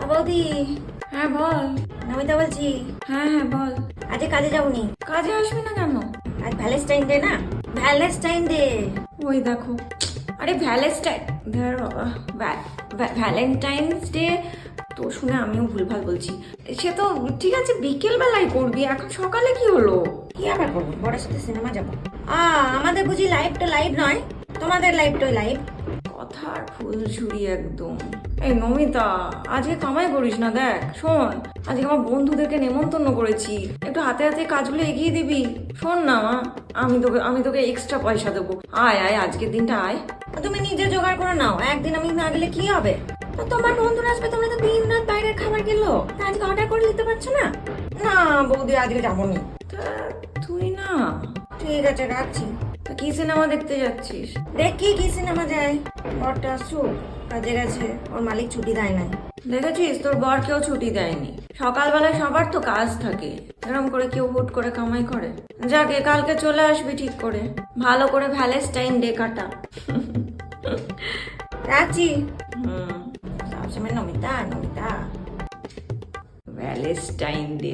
বৌদি। হ্যাঁ বল। নমিতা বলছি। হ্যাঁ হ্যাঁ বল। আজকে কাজে যাবনি? কাজে আসবি না কেন? আজ ভ্যালেন্টাইন ডে না? Valentine day. ওই দেখো, আরে ভ্যালেন্টাইন্স ডে তো শুনে আমিও ভুলভাল বলছি। সে তো ঠিক আছে, বিকেল বেলায় করবি, এখন সকালে কি হলো? কি আবার করবো, বড়ের সাথে সিনেমা যাবো। আমাদের বুঝি লাইভটা লাইভ নয়, তোমাদের লাইভটাই লাইভ। কথার ফুলঝুরি একদম। এই নমিতা, আজকে কামাই করিস না, দেখ শোন, আজকে আমার বন্ধুদেরকে নেমন্তন্ন করেছি, একটু হাতে হাতে কাজগুলো এগিয়ে দিবি। শোন না মা, আমি তোকে এক্সট্রা পয়সা দেবো, আয় আয়, আজকের দিনটা আয়। তুমি নিজে জোগাড় করে নাও, একদিন আমি না গেলে কি হবে? তো তোমার বন্ধুরা আসবে, তোমরা তো দিন রাত বাইরের খাবার খেলো, তা আজকে অর্ডার করে দিতে পারছো না? না বৌদি, আজকে যাবো নি। তা তুই না? ঠিক আছে, রাখছি। তা কি সিনেমা দেখতে যাচ্ছিস? দেখি কি সিনেমা যায়। বরটা আসুক, কাজে গেছে, ওর মালিক ছুটি দেয় নাই। দেখেছিস, তোর বর কেউ ছুটি দেয়নি। সকালবেলায় সবার তো কাজ থাকে, এরকম করে কেউ হুট করে কামাই করে? যাকে, কালকে চলে আসবি ঠিক করে, ভালো করে ভ্যালেন্টাইন ডে কাটা। রাখছি। হুম, সবসময় নমিতা নমিতা। Valentine day.